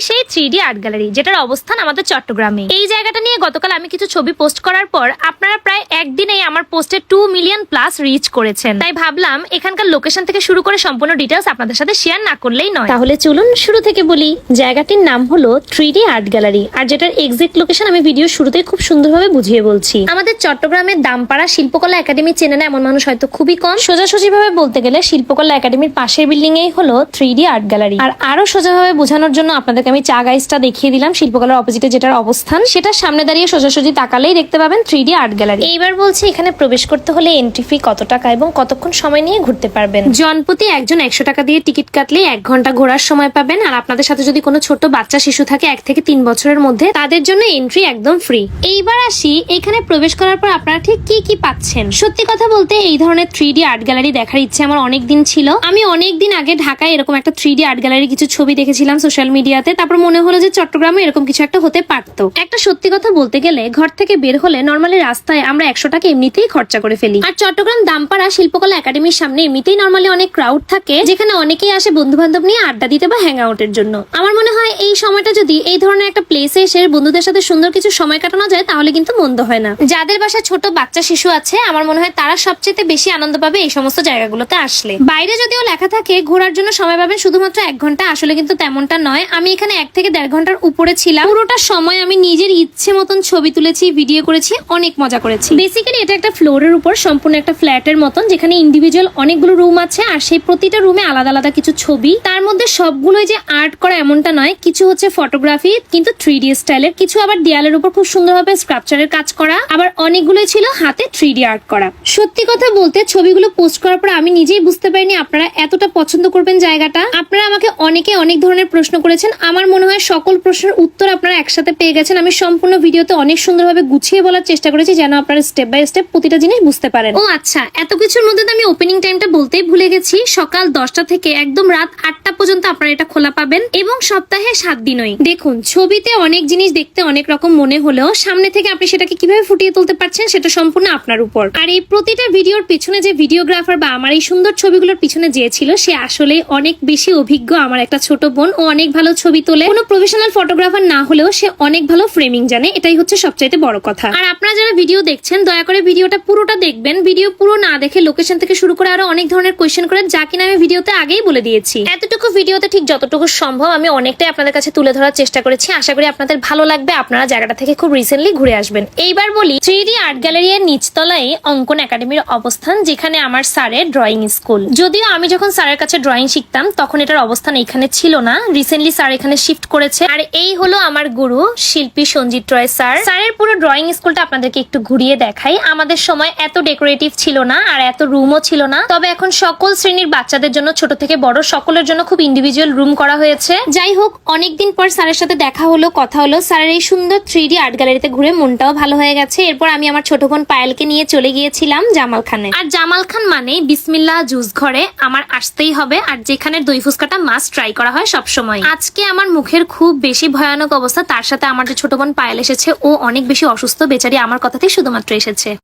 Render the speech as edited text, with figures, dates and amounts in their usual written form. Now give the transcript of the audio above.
সেই 3D art gallery, যেটার অবস্থান আমাদের চট্টগ্রামে। এই জায়গাটা নিয়ে গতকাল আমি কিছু ছবি পোস্ট করার পর আপনারা প্রায় একদিনেই আমার পোস্টে 2 মিলিয়ন প্লাস রিচ করেছেন। তাই ভাবলাম এখানকার লোকেশন থেকে শুরু করে সম্পূর্ণ ডিটেলস আপনাদের সাথে শেয়ার না করলেই নয়। তাহলে চলুন শুরু থেকে বলি। জায়গাটির নাম হলো 3D আর্ট গ্যালারি, আর যেটার এক্সাক্ট লোকেশন আমি ভিডিও শুরুতে খুব সুন্দরভাবে বুঝিয়ে বলছি। আমাদের চট্টগ্রামের দামপাড়া শিল্পকলা একাডেমি চেনে না এমন মানুষ হয়তো খুবই কম। সোজাসুজি ভাবে বলতে গেলে শিল্পকলা একাডেমির পাশের বিল্ডিং এই হলো 3D আর্ট গ্যালারি। আর আরো সোজাভাবে বোঝানোর জন্য আপনাদেরকে আমি চা গাইসটা দেখিয়ে দিলাম। শিল্পকলার অপোজিটে যেটার অবস্থান, সেটার সামনে দাঁড়িয়ে সোজাসুজি তাকালেই দেখতে পাবেন 3D আর্ট গ্যালারি। এইবার বলছি এখানে প্রবেশ করতে হলে এন্ট্রি ফি কত টাকা এবং কতক্ষণ সময় নিয়ে ঘুরতে পারবেন। জনপ্রতি একজন 100 টাকা দিয়ে টিকিট কাটলে 1 ঘন্টা ঘোরার সময় পাবেন। আর আপনাদের সাথে যদি কোনো ছোট বাচ্চা শিশু থাকে 1 থেকে 3 বছরের মধ্যে, তাদের জন্য এন্ট্রি একদম ফ্রি। এইবার আসি এখানে প্রবেশ করার পর আপনারা ঠিক কি কি পাচ্ছেন। সত্যি কথা বলতে এই ধরনের 3D আর্ট গ্যালারি দেখার ইচ্ছে আমার অনেক দিন ছিল। আমি অনেক দিন আগে ঢাকায় এরকম একটা 3D আর্ট গ্যালারি কিছু ছবি দেখেছিলাম সোশ্যাল মিডিয়াতে। তারপর মনে হলো যে চট্টগ্রামে এরকম কিছু একটা হতে পারতো। একটা সত্যি কথা বলতে গেলে ঘর থেকে বের হলে নর্মালি রাস্তায় আমরা 100 টাকা এমনিতেই খরচা করে ফেলি। আর চট্টগ্রাম দামপাড়া শিল্পকলা একাডেমির সামনে এমনিতেই নর্মালি অনেক ক্রাউড থাকে, যেখানে অনেকেই আসে বন্ধু বান্ধব নিয়ে আড্ডা দিতে বা হ্যাং আউটের জন্য। আমার মনে হয় এই সময়টা যদি এই ধরনের একটা প্লেসে এসে বন্ধুদের সাথে সুন্দর কিছু সময় কাটানো যায় তাহলে কিন্তু মন্দ হয় না। যাদের বাসায় ছোট বাচ্চা শিশু আছে আমার মনে হয় তারা সবচেয়ে বেশি আনন্দ পাবে এই সমস্ত জায়গাগুলোতে আসলে। বাইরে যদিও লেখা থাকে ঘোরার জন্য সময় পাবেন শুধুমাত্র 1 ঘন্টা, আসলে কিন্তু তেমনটা নয়। আমি এখানে 1 থেকে 1.5 ঘন্টার উপরে ছিলাম। পুরোটা সময় আমি নিজের ইচ্ছে মতন ছবি তুলেছি, ভিডিও করেছি, অনেক মজা করেছি। বেসিক্যালি এটা একটা ফ্লোরের উপর সম্পূর্ণ একটা ফ্ল্যাটের মতন, যেখানে ইন্ডিভিজুয়াল অনেকগুলো রুম আছে। আর সেই প্রতিটা রুমে আলাদা আলাদা কিছু ছবি। তার মধ্যে সবগুলোই যে আর্ট করা এমনটা নয়, কিছু হচ্ছে ফটোগ্রাফি কিন্তু 3D স্টাইলের, কিছু আবার দেয়ালের উপর খুব সুন্দরভাবে স্ক্রাপচারের কাজ করা, আবার অনেকগুলো ছিল হাতে 3D আর্ট করা। সত্যি কথা বলতে ছবিগুলো পোস্ট করার পর আমি নিজেই বুঝতে পারিনি আপনারা এতটা পছন্দ করবেন জায়গাটা। আপনারা আমাকে অনেকে অনেক ধরনের প্রশ্ন করেছেন, আমার মনে হয় সকল প্রশ্নের উত্তর আপনারা একসাথে পেয়ে গেছেন। আমি সম্পূর্ণ ভিডিওতে অনেক সুন্দরভাবে গুছিয়ে বলার চেষ্টা করেছি যেন আপনারা স্টেপ বাই স্টেপ প্রতিটা জিনিস বুঝতে পারেন। ও আচ্ছা, এত কিছুর মধ্যে আমি ওপেনিং টাইমটা বলতেই ভুলে গেছি। সকাল 10টা থেকে একদম রাত 8টা পর্যন্ত আপনারা এটা খোলা পাবেন এবং সপ্তাহে 7 দিনই। দেখুন ছবিতে অনেক জিনিস দেখতে অনেক রকম মনে হলেও সামনে থেকে আপনি সেটাকে কিভাবে ফুটিয়ে তুলতে পারছেন সেটা সম্পূর্ণ আপনার উপর। আর এই প্রতিটা ভিডিওর পিছনে যে ভিডিওগ্রাফার বা আমার এই সুন্দর ছবিগুলোর পিছনে যে ছিল সে আসলে অনেক বেশি অভিজ্ঞ। আমার একটা ছোট বোন, ও অনেক ভালো ছবি তোলে। কোনো প্রফেশনাল ফটোগ্রাফার না হলেও সে অনেক ভালো ফ্রেমিং জানে, এটাই হচ্ছে সবচাইতে বড় কথা। আর আপনারা যারা ভিডিও দেখছেন দয়া করে ভিডিওটা পুরোটা দেখবেন। ভিডিও পুরো না দেখে লোকেশন থেকে শুরু করে আরো অনেক ধরনের কোয়েশ্চেন করেন, যা কিনা আমি ভিডিওতে আগেই বলে দিয়েছি। এতটুকু ভিডিওতে ঠিক যতটুকু সম্ভব আমি অনেকটাই আপনাদের কাছে তুলে ধরার চেষ্টা করেছি। আশা করি আপনাদের ভালো লাগবে, আপনারা জায়গাটা থেকে খুব রিসেন্টলি ঘুরে আসবেন। এইবার বলি 3D আর্ট গ্যালারি এর নিচতলায় অঙ্কন একাডেমির অবস্থান, যেখানে আমার স্যারের ড্রয়িং স্কুল। যদিও আমি যখন স্যারের কাছে ড্রয়িং শিখতাম তখন এটার অবস্থান এখানে ছিল না, রিসেন্টলি স্যার এখানে শিফট করেছে। আর এই হলো আমার গুরু শিল্পী সঞ্জিত রয় স্যার। স্যারের পুরো ড্রয়িং স্কুলটা আপনাদেরকে একটু ঘুরিয়ে দেখাই। আমাদের সময় এত ডেকোরেটিভ ছিল না আর এত রুমও ছিল না, তবে এখন সকল শ্রেণীর বাচ্চাদের জন্য ছোট থেকে বড় সকলের জন্য খুব ইন্ডিভিজুয়াল রুম করা হয়েছে। যাই হোক, অনেকদিন পর স্যারের সাথে দেখা হলো, কথা হলো। স্যারের এই সুন্দর 3D আর্ট গ্যালারিতে ঘুরে মনটাও ভালো হয়ে গেছে। এরপর আমি আমার ছোট বোন পায়েলকে নিয়ে চলে গিয়েছিলাম জামাল খানে। আর জামাল খান মানে বিসমিল্লাহ জুস ঘরে আমার আসতেই হবে, আর যেখানে দই ফুচকাটা মাস্ট ট্রাই করা হয় সব সময়। আজকে আমার মুখের খুব বেশি ভয়ানক অবস্থা, তার সাথে আমার যে ছোট বোন পায়েল এসেছে ও অনেক বেশি অসুস্থ, বেচারি আমার কথাতেই শুধুমাত্র এসেছে।